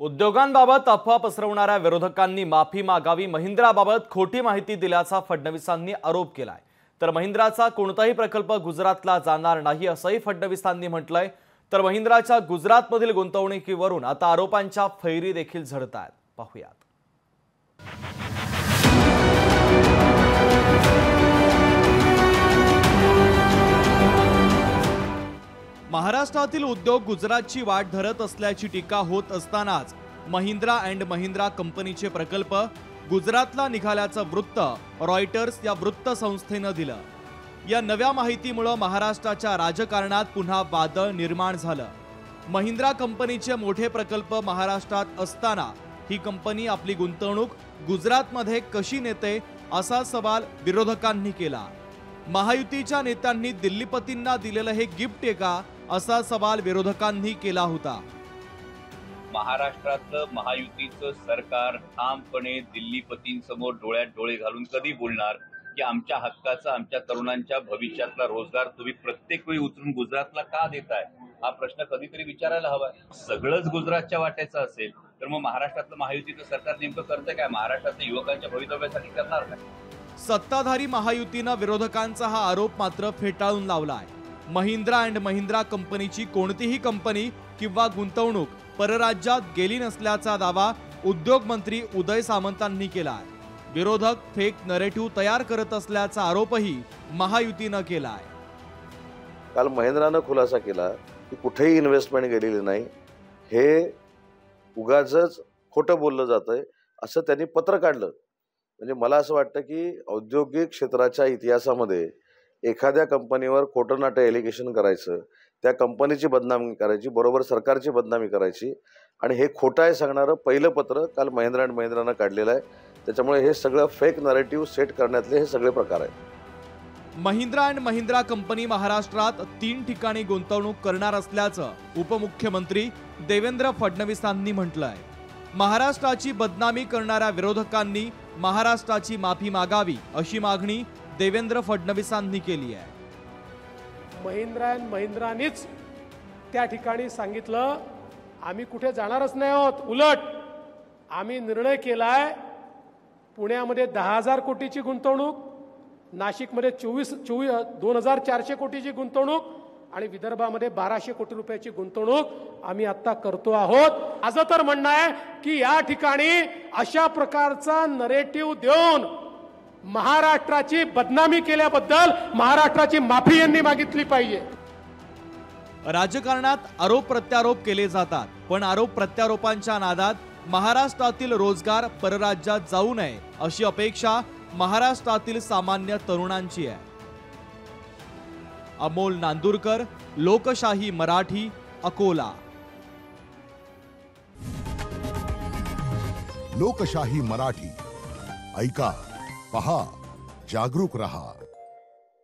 उद्योगांबाबत अफवा पसरवणाऱ्या विरोधकांनी माफी मागावी, महिंद्राबाबत खोटी माहिती दिल्याचा फडणवीसांनी आरोप केलाय। तर महिंद्राचा कोणताही प्रकल्प गुजरातला जाणार नाही असंही फडणवीसांनी म्हटलंय। तर महिंद्राच्या गुजरातमधील गुंतवणुकीवरून आता आरोपांच्या फैरी देखील झडतायत। पाहूयात। महाराष्ट्रातील उद्योग गुजरातची वाट धरत असल्याची टीका होत असतानाच महिंद्रा अँड महिंद्रा कंपनीचे प्रकल्प गुजरातला निघाल्याचं वृत्त रॉयटर्स या वृत्त संस्थेनं दिलं। या नव्या माहितीमुळे महाराष्ट्राच्या राजकारणात पुन्हा वादळ निर्माण झालं। महिंद्रा कंपनीचे मोठे प्रकल्प महाराष्ट्रात असताना ही कंपनी आपली गुंतवणूक गुजरातमध्ये कशी नेते असा सवाल विरोधकांनी केला। महायुतीच्या नेत्यांनी दिल्लीपतींना दिलेलं हे गिफ्ट आहे का असा सवाल विरोधकांनी केला होता। महाराष्ट्रातलं महायुतीचं सरकार ठामपणे दिल्लीपतींसमोर डोळ्यात डोळे घालून कधी बोलणार की आमच्या हक्काचा, आमच्या तरुणांच्या भविष्यातला रोजगार तुम्ही प्रत्येक वेळी उचलून गुजरातला का देताय, हा प्रश्न कधीतरी विचारायला हवाय। सगळंच गुजरातच्या वाट्याचं असेल तर मग महाराष्ट्रातलं महायुतीचं सरकार नेमकं करतं काय? महाराष्ट्रातल्या युवकांच्या भवितव्यासाठी करणार काय? सत्ताधारी महायुतीनं विरोधकांचा हा आरोप मात्र फेटाळून लावलाय। महिंद्रा अँड महिंद्रा कंपनीची कोणतीही कंपनी किंवा गुंतवणूक परराज्यात गेली नसल्याचा दावा उद्योग मंत्री उदय सामंतांनी केलाय। विरोधक फेक नरेटिव्ह तयार करत असल्याचा आरोपही महायुतीनं केलाय। काल महिंद्रानं खुलासा केला की कुठेही इन्व्हेस्टमेंट गेलेली नाही, हे उगाचच खोटं बोललं जातंय असं त्यांनी पत्र काढलं। म्हणजे मला असं वाटतं की औद्योगिक क्षेत्राच्या इतिहासामध्ये एखाद्या कंपनीवर खोटं नाटं एलिगेशन करायचं, त्या कंपनीची बदनामी करायची, बरोबर सरकारची बदनामी करायची आणि हे खोटं आहे सांगणारं पहिलं पत्र काल महिंद्रा अँड महिंद्रानं काढलेलं आहे। त्याच्यामुळे हे सगळं फेक नरेटिव्ह सेट करण्यातले हे सगळे प्रकार आहेत। महिंद्रा अँड महिंद्रा कंपनी महाराष्ट्रात 3 ठिकाणी गुंतवणूक करणार असल्याचं उपमुख्यमंत्री देवेंद्र फडणवीसांनी म्हटलंय। महाराष्ट्राची बदनामी करणाऱ्या विरोधकांनी महाराष्ट्राची माफी मागावी अशी मागणी देवेंद्र फडणवीसांनी केली आहे। महिंद्रा अँड महिंद्रानीच त्या ठिकाणी सांगितलं आम्ही कुठे जाणारच नाही आहोत, उलट आम्ही निर्णय केलाय पुण्यामध्ये 10,000 कोटीची गुंतवणूक, नाशिकमध्ये 2,400 कोटीची गुंतवणूक आणि विदर्भामध्ये 1,200 कोटी रुपयाची गुंतवणूक आम्ही आता करतो आहोत। असं तर म्हणणं आहे की या ठिकाणी अशा प्रकारचा नरेटिव्ह देऊन महाराष्ट्राची बदनामी केल्याबद्दल महाराष्ट्राची माफी यांनी मागितली पाहिजे। राजकारणात आरोप प्रत्यारोप केले जातात, पण आरोप प्रत्यारोपांच्या नादात महाराष्ट्रातील रोजगार परराज्यात जाऊ नये अशी अपेक्षा महाराष्ट्रातील सामान्य तरुणांची आहे। अमोल नांदुरकर, लोकशाही मराठी, अकोला। लोकशाही मराठी ऐका, पहा, जागरूक रहा।